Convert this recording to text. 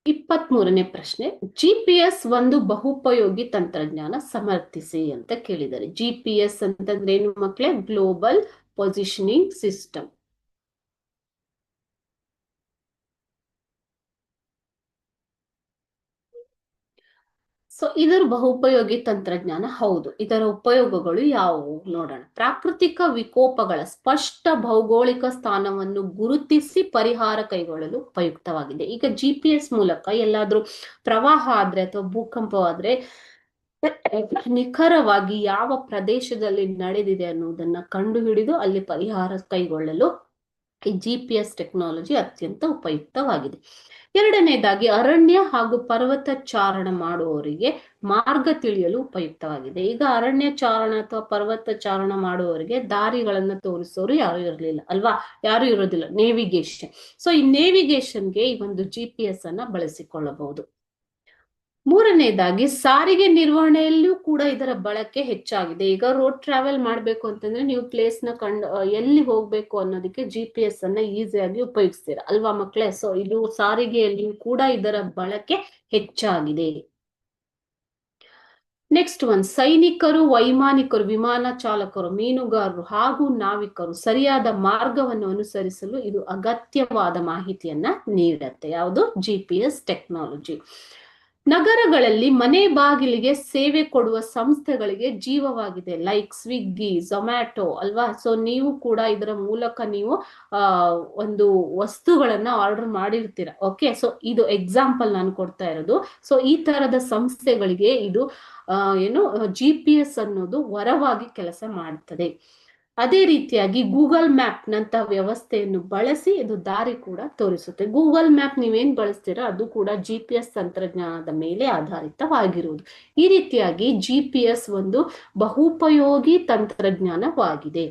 23ನೇ ಪ್ರಶ್ನೆ, ಜಿಪಿಎಸ್ ಒಂದು ಬಹುಪಯೋಗಿ ತಂತ್ರಜ್ಞಾನ ಸಮರ್ಥಿಸಿ ಅಂತ ಕೇಳಿದ್ದಾರೆ. ಜಿಪಿಎಸ್ ಅಂತಂದ್ರೆ ಏನು ಮಕ್ಕಳೇ? Global positioning system. ಸೊ ಇದರ ಬಹುಪಯೋಗಿ ತಂತ್ರಜ್ಞಾನ ಹೌದು. ಇದರ ಉಪಯೋಗಗಳು ಯಾವುವು ನೋಡೋಣ. ಪ್ರಾಕೃತಿಕ ವಿಕೋಪಗಳ ಸ್ಪಷ್ಟ ಭೌಗೋಳಿಕ ಸ್ಥಾನವನ್ನು ಗುರುತಿಸಿ ಪರಿಹಾರ ಕೈಗೊಳ್ಳಲು ಉಪಯುಕ್ತವಾಗಿದೆ. ಈಗ ಜಿಪಿಎಸ್ ಮೂಲಕ ಎಲ್ಲಾದ್ರೂ ಪ್ರವಾಹ ಆದ್ರೆ ಅಥವಾ ಭೂಕಂಪವಾದ್ರೆ ನಿಖರವಾಗಿ ಯಾವ ಪ್ರದೇಶದಲ್ಲಿ ನಡೆದಿದೆ ಅನ್ನುವುದನ್ನ ಕಂಡುಹಿಡಿದು ಅಲ್ಲಿ ಪರಿಹಾರ ಕೈಗೊಳ್ಳಲು ಈ ಜಿಪಿಎಸ್ ಟೆಕ್ನಾಲಜಿ ಅತ್ಯಂತ ಉಪಯುಕ್ತವಾಗಿದೆ. ಎರಡನೇದಾಗಿ ಅರಣ್ಯ ಹಾಗೂ ಪರ್ವತ ಚಾರಣ ಮಾಡುವವರಿಗೆ ಮಾರ್ಗ ತಿಳಿಯಲು ಉಪಯುಕ್ತವಾಗಿದೆ. ಈಗ ಅರಣ್ಯ ಚಾರಣ ಅಥವಾ ಪರ್ವತ ಚಾರಣ ಮಾಡುವವರಿಗೆ ದಾರಿಗಳನ್ನ ತೋರಿಸೋರು ಯಾರು ಇರಲಿಲ್ಲ ಅಲ್ವಾ? ಯಾರು ಇರೋದಿಲ್ಲ. ನೇವಿಗೇಷನ್. ಸೊ ಈ ನೇವಿಗೇಷನ್ಗೆ ಈ ಒಂದು ಜಿಪಿಎಸ್ ಅನ್ನ ಬಳಸಿಕೊಳ್ಳಬಹುದು. ಮೂರನೇದಾಗಿ ಸಾರಿಗೆ ನಿರ್ವಹಣೆಯಲ್ಲೂ ಕೂಡ ಇದರ ಬಳಕೆ ಹೆಚ್ಚಾಗಿದೆ. ಈಗ ರೋಡ್ ಟ್ರಾವೆಲ್ ಮಾಡ್ಬೇಕು ಅಂತಂದ್ರೆ ನೀವು ಪ್ಲೇಸ್ ನ ಎಲ್ಲಿ ಹೋಗ್ಬೇಕು ಅನ್ನೋದಕ್ಕೆ ಜಿಪಿಎಸ್ ಅನ್ನ ಈಸಿಯಾಗಿ ಉಪಯೋಗಿಸ್ತೀರಾ ಅಲ್ವಾ ಮಕ್ಕಳೇ? ಸೊ ಇದು ಸಾರಿಗೆಯಲ್ಲಿಯೂ ಕೂಡ ಇದರ ಬಳಕೆ ಹೆಚ್ಚಾಗಿದೆ. ನೆಕ್ಸ್ಟ್ ಸೈನಿಕರು, ವೈಮಾನಿಕರು, ವಿಮಾನ ಚಾಲಕರು, ಮೀನುಗಾರರು ಹಾಗೂ ನಾವಿಕರು ಸರಿಯಾದ ಮಾರ್ಗವನ್ನು ಅನುಸರಿಸಲು ಇದು ಅಗತ್ಯವಾದ ಮಾಹಿತಿಯನ್ನ ನೀಡುತ್ತೆ. ಯಾವುದು? GPS technology. ನಗರಗಳಲ್ಲಿ ಮನೆ ಬಾಗಿಲಿಗೆ ಸೇವೆ ಕೊಡುವ ಸಂಸ್ಥೆಗಳಿಗೆ ಜೀವವಾಗಿದೆ. ಲೈಕ್ ಸ್ವಿಗ್ಗಿ, ಝೊಮ್ಯಾಟೊ ಅಲ್ವಾ? ಸೊ ನೀವು ಕೂಡ ಇದರ ಮೂಲಕ ನೀವು ಒಂದು ವಸ್ತುಗಳನ್ನ ಆರ್ಡರ್ ಮಾಡಿರ್ತೀರ. ಓಕೆ, ಸೊ ಇದು ಎಕ್ಸಾಂಪಲ್ ನಾನು ಕೊಡ್ತಾ ಇರೋದು. ಸೊ ಈ ತರದ ಸಂಸ್ಥೆಗಳಿಗೆ ಇದು ಏನು ಜಿಪಿಎಸ್ ಅನ್ನೋದು ವರವಾಗಿ ಕೆಲಸ ಮಾಡ್ತದೆ. ಅದೇ ರೀತಿಯಾಗಿ ಗೂಗಲ್ ಮ್ಯಾಪ್ ನಂತಹ ವ್ಯವಸ್ಥೆಯನ್ನು ಬಳಸಿ ಇದು ದಾರಿ ಕೂಡ ತೋರಿಸುತ್ತೆ. ಗೂಗಲ್ ಮ್ಯಾಪ್ ನೀವೇನ್ ಬಳಸ್ತೀರಾ ಅದು ಕೂಡ ಜಿಪಿಎಸ್ ತಂತ್ರಜ್ಞಾನದ ಮೇಲೆ ಆಧಾರಿತವಾಗಿರುವುದು. ಈ ರೀತಿಯಾಗಿ ಜಿಪಿಎಸ್ ಒಂದು ಬಹುಪಯೋಗಿ ತಂತ್ರಜ್ಞಾನವಾಗಿದೆ.